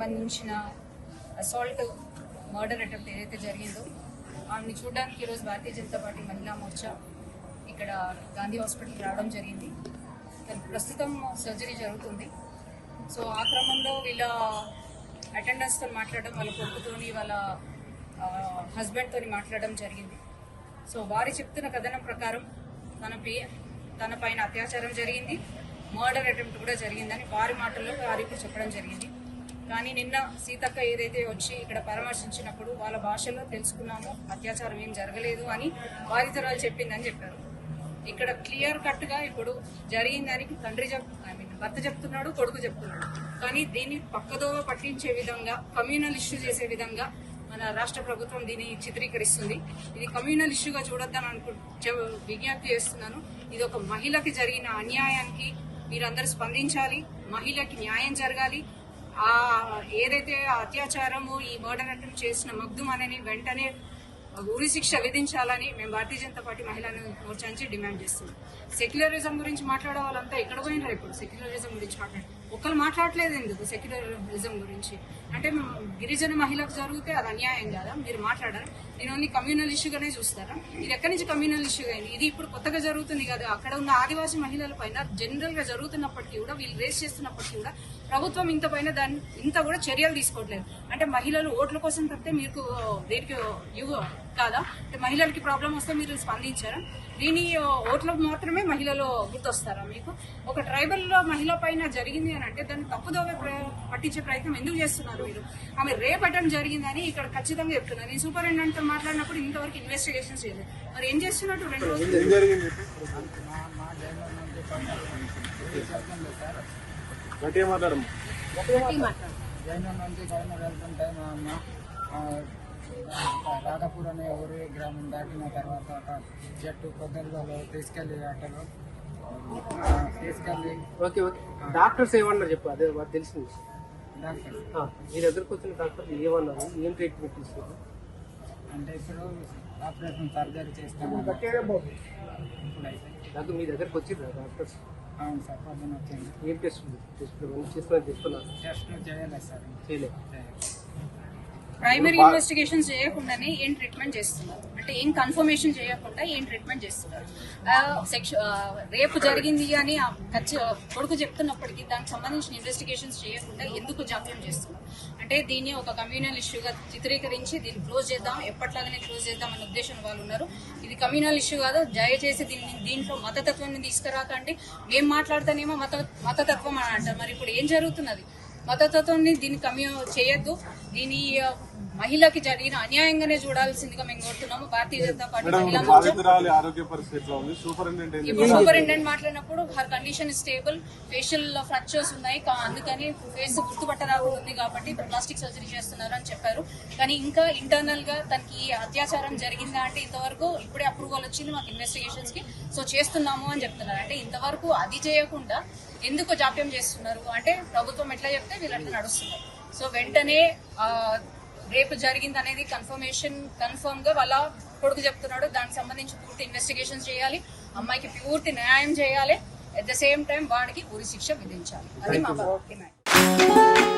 సంబంధించిన assault murder attempt ఏదైతే జరిగిందో ఆమెని చూడడానికి ఈరోజు భారతీయ జనతా పార్టీ మహిళా మోర్చా ఇక్కడ గాంధీ హాస్పిటల్కి రావడం జరిగింది. ప్రస్తుతం సర్జరీ జరుగుతుంది. సో ఆ క్రమంలో వీళ్ళ అటెండెన్స్తో మాట్లాడడం, వాళ్ళ కొడుకుతోని వాళ్ళ హస్బెండ్తో మాట్లాడడం జరిగింది. సో వారి చెప్తున్న కథనం ప్రకారం తన పైన అత్యాచారం జరిగింది, మర్డర్ అటెంప్ట్ కూడా జరిగిందని వారి మాటల్లో వారికి చెప్పడం జరిగింది. కానీ నిన్న సీతక్క ఏదైతే వచ్చి ఇక్కడ పరామర్శించినప్పుడు వాళ్ళ భాషలో తెలుసుకున్నాము అత్యాచారం ఏం జరగలేదు అని వారి తరాలు చెప్పిందని చెప్పారు. ఇక్కడ క్లియర్ కట్గా ఇప్పుడు జరిగిందని భర్త చెప్తున్నాడు, కొడుకు చెప్తున్నాడు. కానీ దీన్ని పక్కదోవ పట్టించే విధంగా, కమ్యూనల్ ఇష్యూ చేసే విధంగా మన రాష్ట్ర ప్రభుత్వం దీన్ని చిత్రీకరిస్తుంది. ఇది కమ్యూనల్ ఇష్యూగా చూడొద్దని విజ్ఞప్తి చేస్తున్నాను. ఇది ఒక మహిళకి జరిగిన అన్యాయానికి మీరందరూ స్పందించాలి. మహిళకి న్యాయం జరగాలి. ఏదైతే అత్యాచారము ఈ మర్డర్ అటెంప్ట్ చేసిన మగ్దుమ్ అనేది వెంటనే ఉరి శిక్ష విధించాలని మేము భారతీయ జనతా పార్టీ మహిళా మోర్చా నుంచి డిమాండ్ చేస్తున్నాం. సెక్యులరిజం గురించి మాట్లాడే వాళ్ళంతా ఎక్కడ పోయినారు? ఇప్పుడు సెక్యులరిజం గురించి ఒకరు మాట్లాడలేదు ఎందుకు? సెక్యులరిజం గురించి అంటే గిరిజన మహిళకు జరిగితే అది అన్యాయం కాదా? మీరు మాట్లాడారు. నేను ఓన్లీ కమ్యూనల్ ఇష్యూగానే చూస్తారా? ఇది ఎక్కడి నుంచి కమ్యూనల్ ఇష్యూ అయింది? ఇది ఇప్పుడు కొత్తగా జరుగుతుంది కదా. అక్కడ ఉన్న ఆదివాసీ మహిళల పైన జనరల్ గా జరుగుతున్నప్పటికీ కూడా, వీళ్ళు రేస్ చేస్తున్నప్పటికీ కూడా ప్రభుత్వం ఇంత కూడా చర్యలు తీసుకోవట్లేదు. అంటే మహిళలు ఓట్ల కోసం తప్పితే మీకు దేనికి కాదా? అంటే మహిళలకి ప్రాబ్లం వస్తే మీరు స్పందించారా? దీని ఓట్లకు మాత్రమే మహిళలు గుర్తొస్తారా మీకు? ఒక ట్రైబల్ మహిళ పైన జరిగింది అని అంటే దాన్ని తప్పుదోవ పట్టించే ప్రయత్నం ఎందుకు చేస్తున్నారు మీరు? ఆమె రేప్ అటెంప్ట్ జరిగిందని ఇక్కడ ఖచ్చితంగా చెప్తున్నారు. నేను సూపరింటెండెంట్ తో మాట్లాడినప్పుడు ఇంతవరకు ఇన్వెస్టిగేషన్స్ చేయలేదు. మరి ఏం చేస్తున్నట్టు 2 రోజులు రాధాపూర్ అనే ఊరి గ్రామం దాటిన తర్వాత ఒక చెట్టు పొద్దులలో తీసుకెళ్లి డాక్టర్స్ ఏమన్నారు చెప్పు, అదే మాకు తెలిసింది. డాక్టర్ మీ దగ్గరకు వచ్చిన డాక్టర్ ఏమన్నారు? ఏం ట్రీట్మెంట్ ఇస్తున్నారు? అంటే ఇప్పుడు ఆపరేషన్ సర్జరీ చేస్తాను. నాకు మీ దగ్గరకు వచ్చిందా డాక్టర్స్? అవును సార్, పొద్దున వచ్చింది. ఏం టెస్ట్ చేస్తున్నారు? టెస్ట్ చేయలేదు సార్, చేయలేదు. ప్రైమరీ ఇన్వెస్టిగేషన్స్ చేయకుండానే ఏం ట్రీట్మెంట్ చేస్తున్నారు? అంటే ఏం కన్ఫర్మేషన్ చేయకుండా ఏం ట్రీట్మెంట్ చేస్తున్నారు? రేపు జరిగింది అని కొడుకు చెప్తున్నప్పటికీ దానికి సంబంధించిన ఇన్వెస్టిగేషన్స్ చేయకుండా ఎందుకు జాప్యం చేస్తున్నారు? అంటే దీన్ని ఒక కమ్యూనల్ ఇష్యూగా చిత్రీకరించి దీన్ని క్లోజ్ చేద్దాం, ఎప్పట్లాగానే క్లోజ్ చేద్దాం అనే ఉద్దేశం వాళ్ళు ఉన్నారు. ఇది కమ్యూనల్ ఇష్యూ కాదు. దయచేసి దీంట్లో మతతత్వాన్ని తీసుకురాకండి. మేము మాట్లాడితేనేమో మతతత్వం అని అంటారు. మరి ఇప్పుడు ఏం జరుగుతున్నది? మతతత్వాన్ని దీన్ని చేయొద్దు. దీని మహిళకి జరిగిన అన్యాయంగానే చూడాల్సిందిగా మేము కోరుతున్నాము. భారతీయ జనతా పార్టీ మహిళా సూపరింటెండెంట్ మాట్లాడినప్పుడు her condition stable, facial fractures ఉన్నాయి, అందుకని ఫేస్ గుర్తుపట్టరాకుండా ఉంది కాబట్టి ప్లాస్టిక్ సర్జరీ చేస్తున్నారు అని చెప్పారు. కానీ ఇంకా ఇంటర్నల్ గా తనకి అత్యాచారం జరిగిందా అంటే ఇంతవరకు ఇప్పుడే అప్రూవల్ వచ్చింది మాకు ఇన్వెస్టిగేషన్స్ కి, సో చేస్తున్నాము అని చెప్తున్నారు. అంటే ఇంతవరకు అది చేయకుండా ఎందుకు జాప్యం చేస్తున్నారు? అంటే ప్రభుత్వం ఎట్లా చెప్తే వీళ్ళు అట్లా నడుస్తున్నారు. సో వెంటనే రేపు జరిగింది అనేది కన్ఫర్మ్ గా వాళ్ళ కొడుకు చెప్తున్నాడు. దానికి సంబంధించి పూర్తి ఇన్వెస్టిగేషన్స్ చేయాలి, అమ్మాయికి పూర్తి న్యాయం చేయాలి, అట్ ద సేమ్ టైం వాడికి ఉరి శిక్ష విధించాలి. అది మా డిమాండ్.